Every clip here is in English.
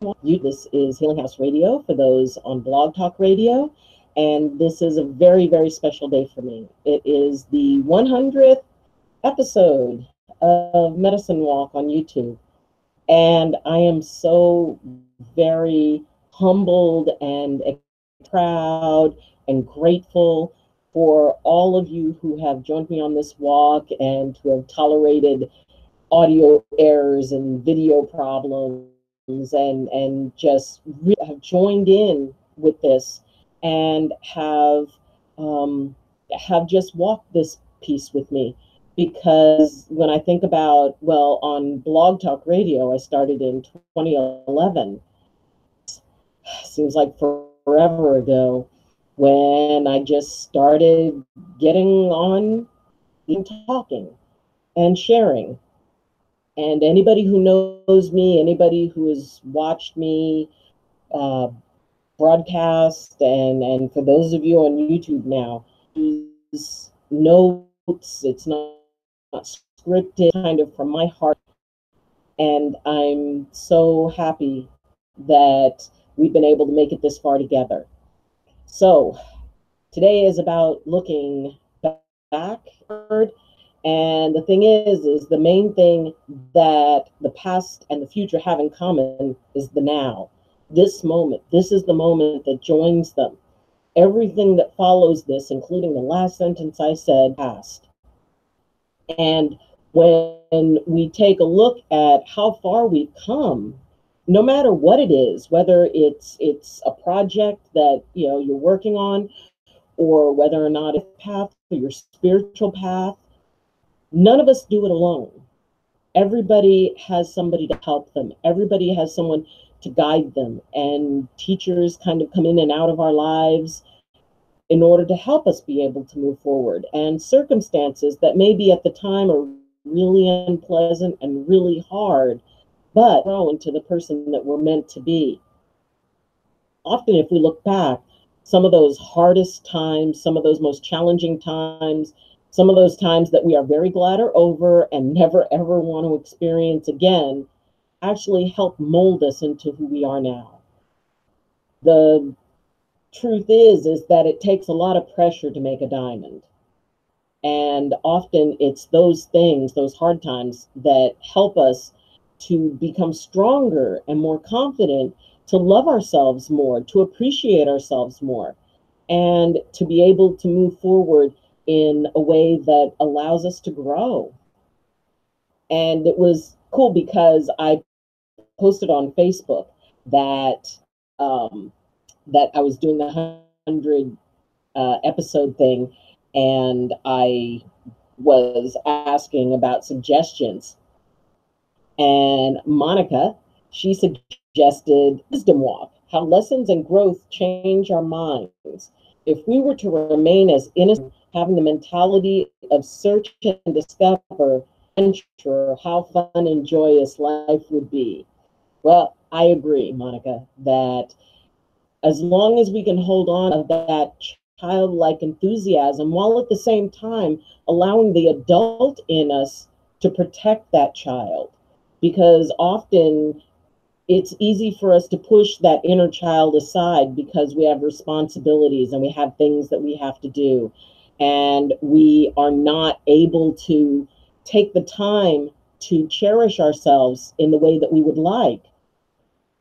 This is Healing House Radio for those on Blog Talk Radio. And this is a very, very special day for me. It is the 100th episode of Medicine Walk on YouTube. And I am so very humbled and proud and grateful for all of you who have joined me on this walk and who have tolerated audio errors and video problems and just really have joined in with this and have just walked this piece with me. Because when I think about, well, on Blog Talk Radio, I started in 2011. Seems like forever ago, when I just started getting on and talking and sharing. And anybody who knows me, anybody who has watched me uh, broadcast, and for those of you on YouTube now, use notes. It's not scripted, kind of from my heart. And I'm so happy that we've been able to make it this far together. So today is about looking back forward. And the thing is the main thing that the past and the future have in common is the now. This moment, this is the moment that joins them. Everything that follows this, including the last sentence I said, past. And when we take a look at how far we've come, no matter what it is, whether it's a project that you're working on, or whether or not it's a path or your spiritual path, none of us do it alone. Everybody has somebody to help them. Everybody has someone to guide them. And teachers kind of come in and out of our lives in order to help us be able to move forward. And circumstances that maybe at the time are really unpleasant and really hard, but grow into the person that we're meant to be. Often, if we look back, some of those hardest times, some of those most challenging times, some of those times that we are very glad are over and never ever want to experience again, actually help mold us into who we are now. The truth is that it takes a lot of pressure to make a diamond. And often it's those things, those hard times, that help us to become stronger and more confident, to love ourselves more, to appreciate ourselves more, and to be able to move forward in a way that allows us to grow. And it was cool because I posted on Facebook that that I was doing the 100 episode thing, and I was asking about suggestions. And Monica, she suggested Wisdom Walk, how lessons and growth change our minds. If we were to remain as innocent, having the mentality of search and discover, adventure, how fun and joyous life would be. Well, I agree, Monica, that as long as we can hold on to that childlike enthusiasm, while at the same time allowing the adult in us to protect that child. Because often it's easy for us to push that inner child aside because we have responsibilities and we have things that we have to do. And we are not able to take the time to cherish ourselves in the way that we would like.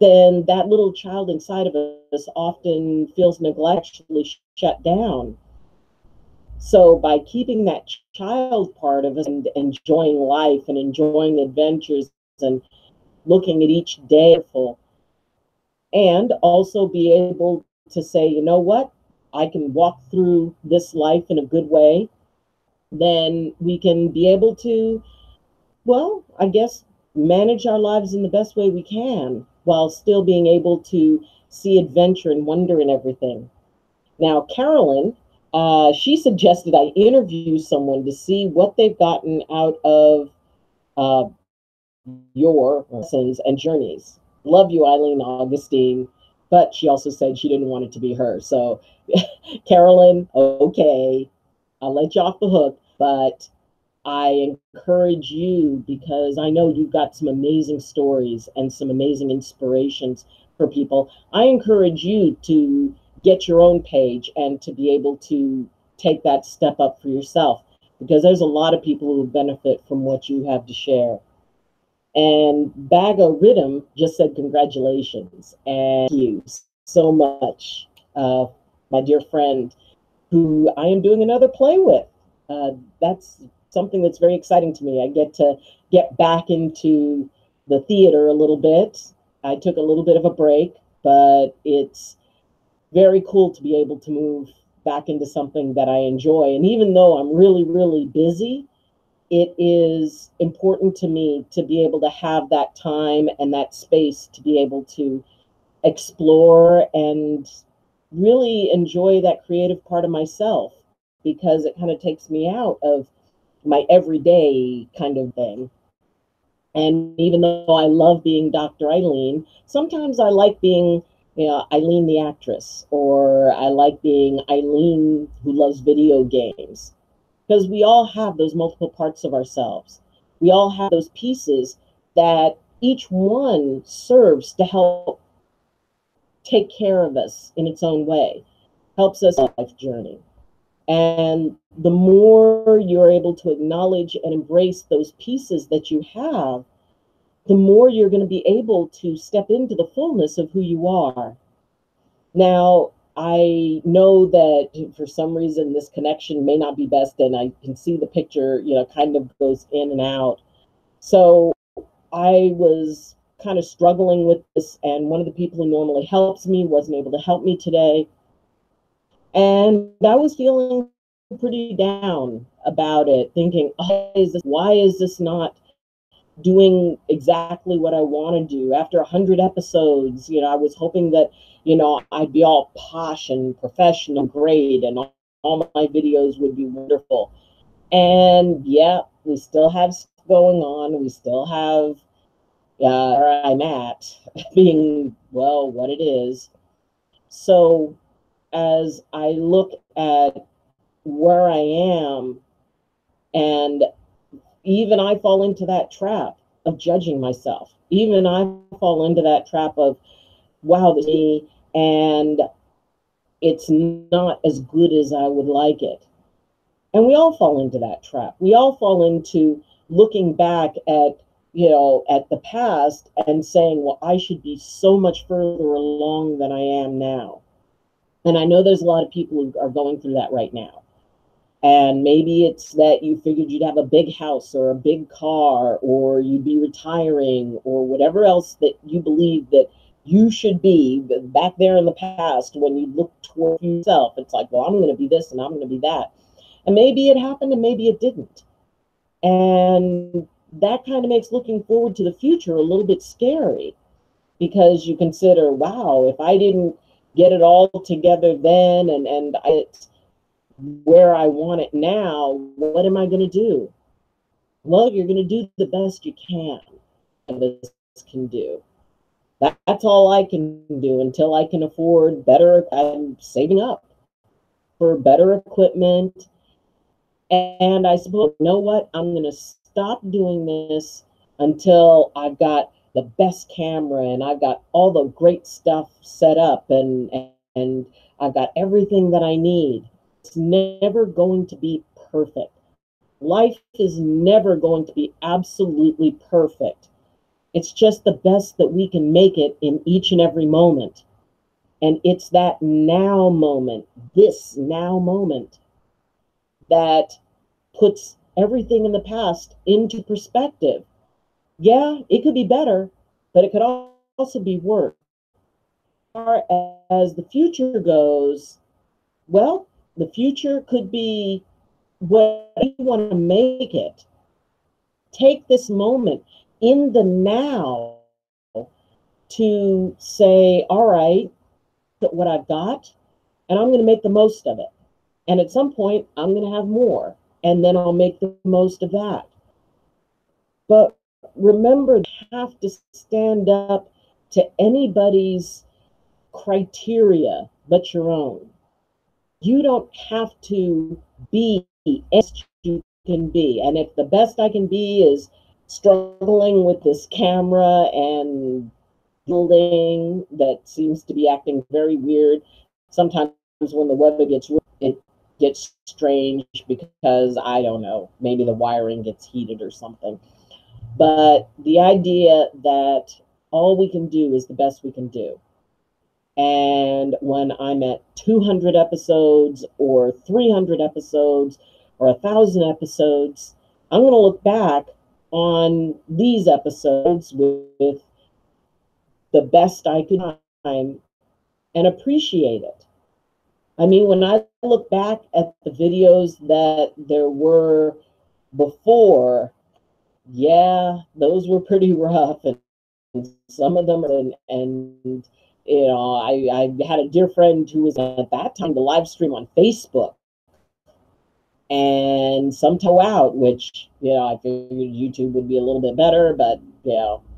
Then that little child inside of us often feels neglected, actually shut down. So by keeping that child part of us and enjoying life and enjoying adventures and looking at each day full, and also be able to say, you know what, I can walk through this life in a good way, then we can be able to, well, I guess, manage our lives in the best way we can while still being able to see adventure and wonder in everything. Now, Carolyn, she suggested I interview someone to see what they've gotten out of your lessons and journeys. Love you, Eileen Augustine. But she also said she didn't want it to be her. So, Carolyn, okay, I'll let you off the hook. But I encourage you, because I know you've got some amazing stories and some amazing inspirations for people. I encourage you to get your own page and to be able to take that step up for yourself, because there's a lot of people who benefit from what you have to share. And Baga Rhythm just said congratulations and thank you so much, my dear friend, who I am doing another play with. That's something that's very exciting to me. I get to get back into the theater a little bit. I took a little bit of a break, but it's very cool to be able to move back into something that I enjoy. And even though I'm really, really busy, it is important to me to be able to have that time and that space to be able to explore and really enjoy that creative part of myself, because it kind of takes me out of my everyday kind of thing. And even though I love being Dr. Eileen, sometimes I like being, Eileen the actress, or I like being Eileen who loves video games, because we all have those multiple parts of ourselves. We all have those pieces that each one serves to help take care of us in its own way, helps us on life journey. And the more you're able to acknowledge and embrace those pieces that you have, the more you're going to be able to step into the fullness of who you are. Now, I know that for some reason this connection may not be best, and I can see the picture, kind of goes in and out. So I was kind of struggling with this, and one of the people who normally helps me wasn't able to help me today. And I was feeling pretty down about it, thinking, oh, why is this not doing exactly what I want to do? After 100 episodes, I was hoping that, I'd be all posh and professional, and great, and all my videos would be wonderful. And yeah, we still have stuff going on. We still have where I'm at being, well, what it is. So as I look at where I am, and even I fall into that trap of judging myself. Even I fall into that trap of, wow, this is me, and it's not as good as I would like it. And we all fall into that trap. We all fall into looking back at, at the past and saying, well, I should be so much further along than I am now. And I know there's a lot of people who are going through that right now. And maybe it's that you figured you'd have a big house or a big car, or you'd be retiring, or whatever else that you believe that you should be back there in the past. When you look toward yourself, it's like, well, I'm going to be this and I'm going to be that. And maybe it happened and maybe it didn't. And that kind of makes looking forward to the future a little bit scary, because you consider, wow, if I didn't get it all together then, and it's where I want it now, what am I going to do? Well, you're going to do the best you can, can do. That's all I can do until I can afford better. I'm saving up for better equipment. And I suppose, you know what? I'm going to stop doing this until I've got the best camera and I've got all the great stuff set up, and I've got everything that I need. It's never going to be perfect. Life is never going to be absolutely perfect. It's just the best that we can make it in each and every moment. And it's that now moment, this now moment, that puts everything in the past into perspective. Yeah, it could be better, but it could also be worse. As far as the future goes, well, the future could be what you want to make it. Take this moment in the now to say, all right, what I've got, and I'm going to make the most of it. And at some point, I'm going to have more, and then I'll make the most of that. But remember, you have to stand up to anybody's criteria but your own. You don't have to be as you can be. And if the best I can be is struggling with this camera and building that seems to be acting very weird, sometimes when the weather gets it gets strange because I don't know, maybe the wiring gets heated or something. But the idea that all we can do is the best we can do. And when I'm at 200 episodes or 300 episodes or 1,000 episodes, I'm going to look back on these episodes with the best I could time and appreciate it. I mean, when I look back at the videos that there were before, yeah, those were pretty rough, and some of them, and you know, I had a dear friend who was at that time the live stream on Facebook, and some toe out, which I figured YouTube would be a little bit better, but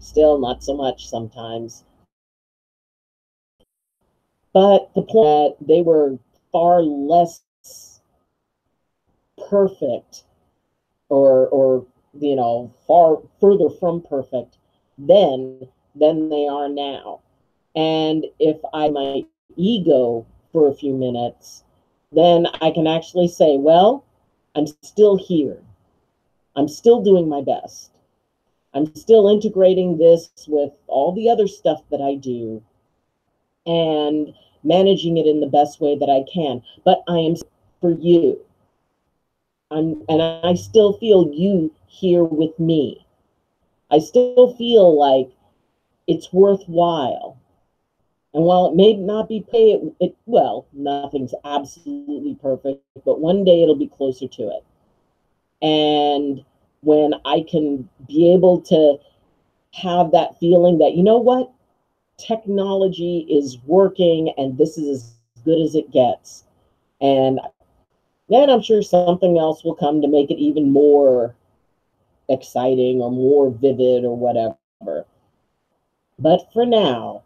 still not so much sometimes. But the point that they were far less perfect, or far further from perfect then than they are now. And if my ego for a few minutes, then I can actually say, well, I'm still here. I'm still doing my best. I'm still integrating this with all the other stuff that I do and managing it in the best way that I can. But I am for you. And I still feel you here with me. I still feel like it's worthwhile. And while it may not be paid, well, nothing's absolutely perfect, but one day it'll be closer to it. And when I can be able to have that feeling that, you know what, technology is working and this is as good as it gets. And then I'm sure something else will come to make it even more exciting or more vivid or whatever. But for now,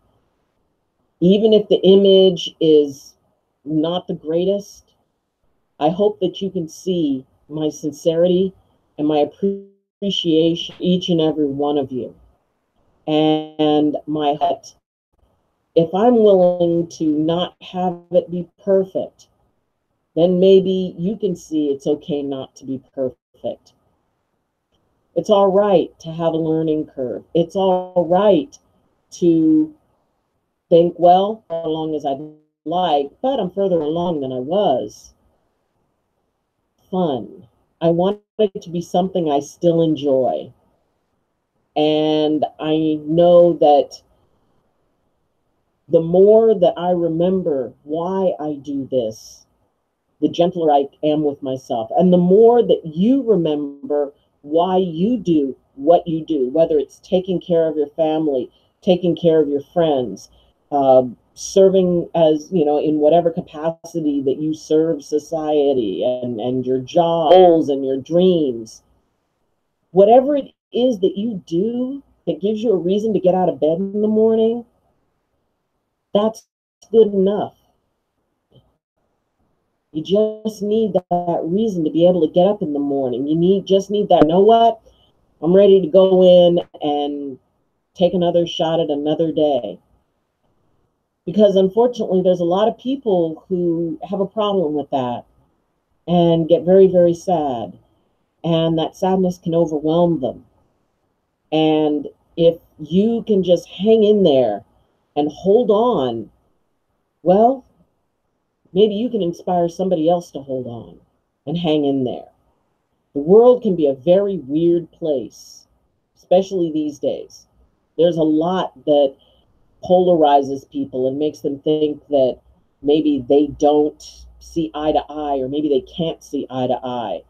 even if the image is not the greatest, I hope that you can see my sincerity and my appreciation each and every one of you. And my heart, if I'm willing to not have it be perfect, then maybe you can see it's okay not to be perfect. It's all right to have a learning curve. It's all right to think, well, as long as I'd like, but I'm further along than I was. Fun. I want it to be something I still enjoy. And I know that the more that I remember why I do this, the gentler I am with myself. And the more that you remember why you do what you do, whether it's taking care of your family, taking care of your friends, serving as, in whatever capacity that you serve society, and your job, goals and your dreams, whatever it is that you do that gives you a reason to get out of bed in the morning, that's good enough. You just need that reason to be able to get up in the morning. Just need that, you know what? I'm ready to go in and take another shot at another day. Because unfortunately, there's a lot of people who have a problem with that and get very, very sad. And that sadness can overwhelm them. And if you can just hang in there and hold on, well, maybe you can inspire somebody else to hold on and hang in there. The world can be a very weird place, especially these days. There's a lot that polarizes people and makes them think that maybe they don't see eye to eye, or maybe they can't see eye to eye,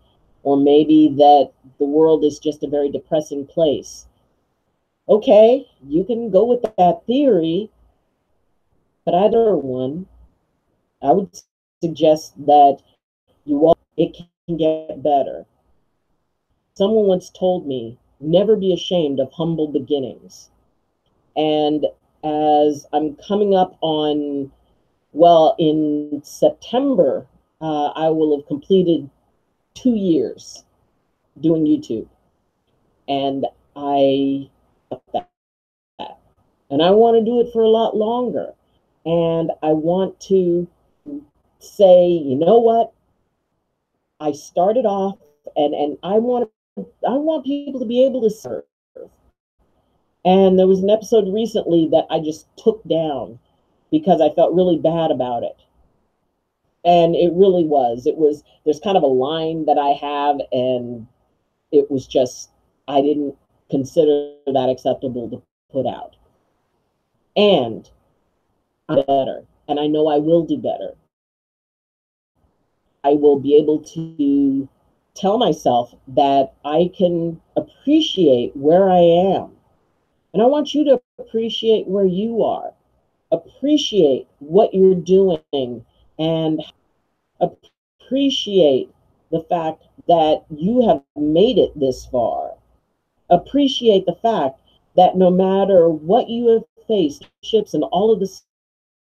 or maybe that the world is just a very depressing place. Okay, you can go with that theory, but either one, I would suggest that it can get better. Someone once told me, never be ashamed of humble beginnings. And as I'm coming up on, well, in September, I will have completed 2 years doing YouTube. And I that, and I want to do it for a lot longer. And I want to say, you know what? I started off and I want people to be able to serve. And there was an episode recently that I just took down because I felt really bad about it. And it was, there's kind of a line that I have, and it was just, I didn't consider that acceptable to put out. And I'm better. And I know I will do better. I will be able to tell myself that I can appreciate where I am. And I want you to appreciate where you are. Appreciate what you're doing and appreciate the fact that you have made it this far. Appreciate the fact that no matter what you have faced, ships and all of the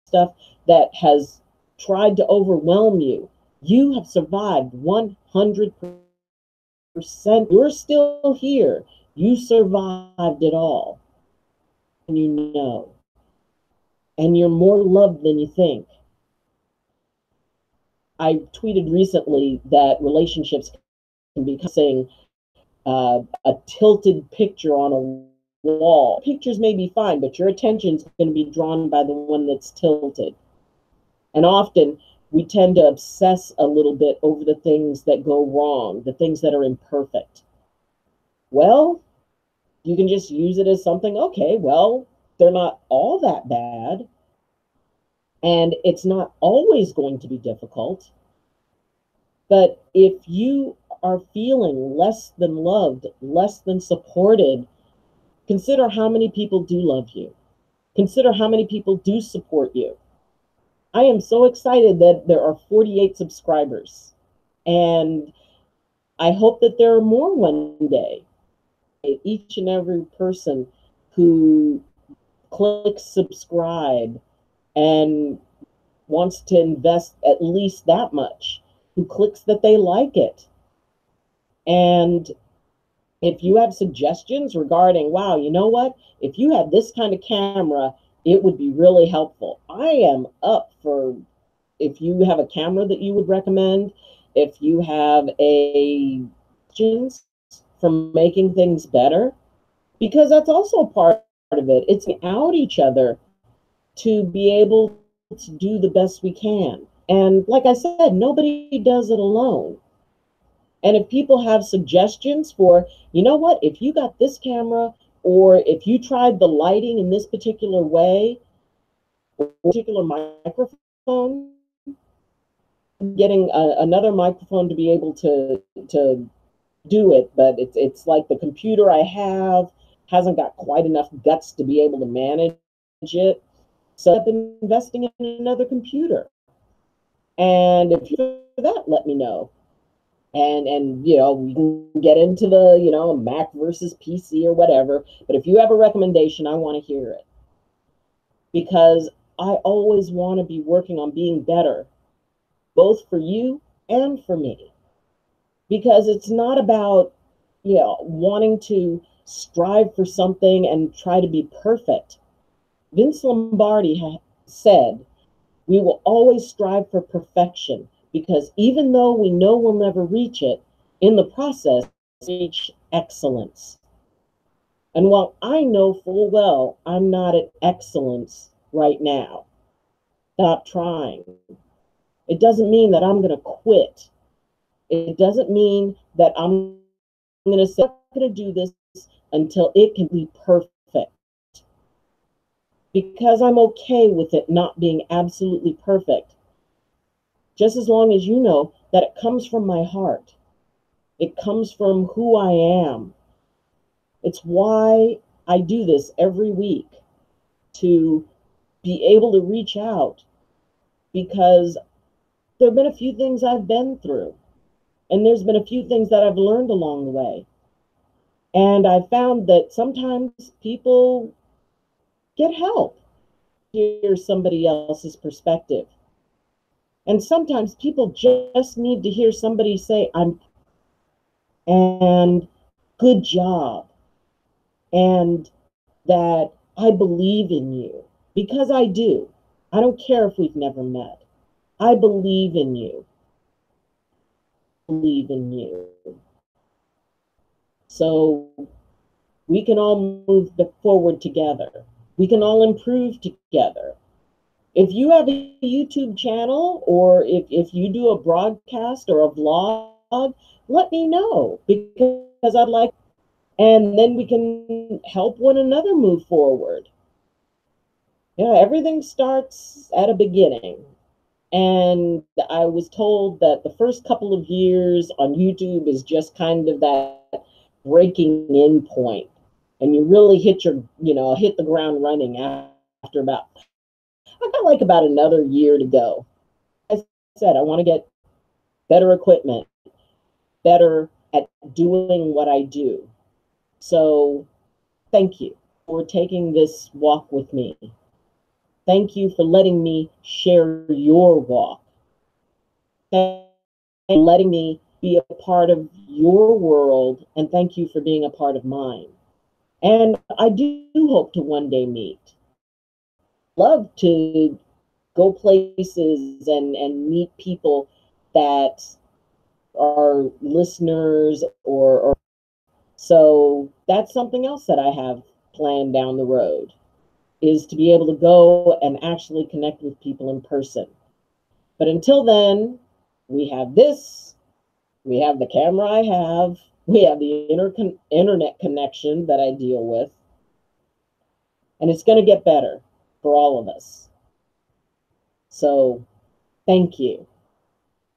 stuff that has tried to overwhelm you, you have survived 100%. You're still here. You survived it all. And you know. And you're more loved than you think. I tweeted recently that relationships can be saying a tilted picture on a wall. Pictures may be fine, but your attention's going to be drawn by the one that's tilted. And often we tend to obsess a little bit over the things that go wrong, the things that are imperfect. Well, you can just use it as something, okay, well, they're not all that bad. And it's not always going to be difficult. But if you are feeling less than loved, less than supported, consider how many people do love you. Consider how many people do support you. I am so excited that there are 48 subscribers. And I hope that there are more one day. Each and every person who clicks subscribe and wants to invest at least that much, who clicks that they like it. And if you have suggestions regarding, wow, you know what? If you had this kind of camera, it would be really helpful. I am up for, if you have a camera that you would recommend, if you have a suggestions for making things better, because that's also part of it. It's out each other to be able to do the best we can. And like I said, nobody does it alone. And if people have suggestions for, you know what, if you got this camera, or if you tried the lighting in this particular way, or particular microphone, getting another microphone to be able to do it, but it's like the computer I have hasn't got quite enough guts to be able to manage it. So I've been investing in another computer. And if you for that, let me know. And you know, we can get into the, you know, Mac versus PC or whatever. But if you have a recommendation, I want to hear it. Because I always want to be working on being better, both for you and for me. Because it's not about, you know, wanting to strive for something and try to be perfect. Vince Lombardi said, we will always strive for perfection, because even though we know we'll never reach it, in the process, reach excellence. And while I know full well I'm not at excellence right now, stop trying. It doesn't mean that I'm going to quit. It doesn't mean that I'm going to say, I'm going to do this until it can be perfect. Because I'm okay with it not being absolutely perfect. Just as long as you know that it comes from my heart. It comes from who I am. It's why I do this every week, to be able to reach out, because there have been a few things I've been through, and there's been a few things that I've learned along the way. And I found that sometimes people get help to hear somebody else's perspective. And sometimes people just need to hear somebody say, I'm and good job, and that I believe in you, because I do. I don't care if we've never met. I believe in you. Believe in you. So we can all move forward together. We can all improve together. If you have a YouTube channel, or if you do a broadcast or a vlog, let me know, because I'd like, and then we can help one another move forward. Yeah, everything starts at a beginning. And I was told that the first couple of years on YouTube is just kind of that breaking in point. And you really hit the ground running after about, I got like about another year to go. I said, I want to get better equipment, better at doing what I do. So thank you for taking this walk with me. Thank you for letting me share your walk. Thank you for letting me be a part of your world, and thank you for being a part of mine. And I do hope to one day meet. Love to go places and meet people that are listeners, or so that's something else that I have planned down the road, is to be able to go and actually connect with people in person. But until then, we have this, we have the camera I have, we have the internet connection that I deal with, and it's going to get better for all of us. So thank you.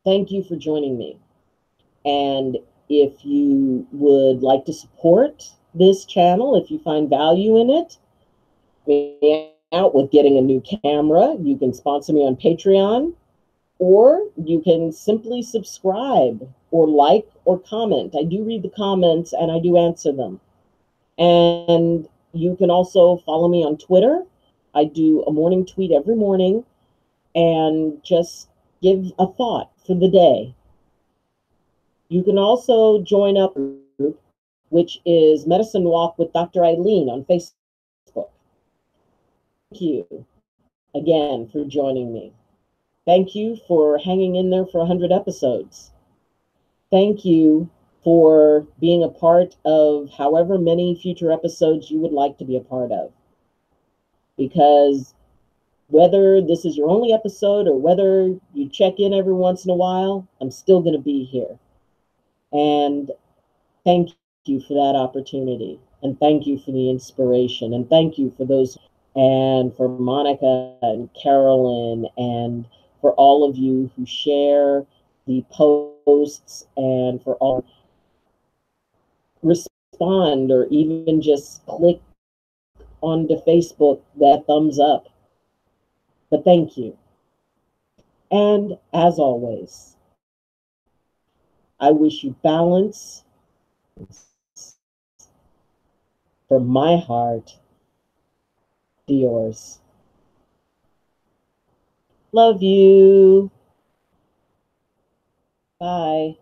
Thank you for joining me. And if you would like to support this channel, if you find value in it, me out with getting a new camera, you can sponsor me on Patreon, or you can simply subscribe or like or comment. I do read the comments and I do answer them. And you can also follow me on Twitter. I do a morning tweet every morning and just give a thought for the day. You can also join up a group, which is Medicine Walk with Dr. Eileen on Facebook. Thank you again for joining me. Thank you for hanging in there for 100 episodes. Thank you for being a part of however many future episodes you would like to be a part of. Because whether this is your only episode or whether you check in every once in a while, I'm still going to be here. And thank you for that opportunity. And thank you for the inspiration. And thank you for those, and for Monica and Carolyn, and for all of you who share the posts, and for all respond or even just click onto Facebook that thumbs up. But thank you. And as always, I wish you balance from my heart to yours. Love you. Bye.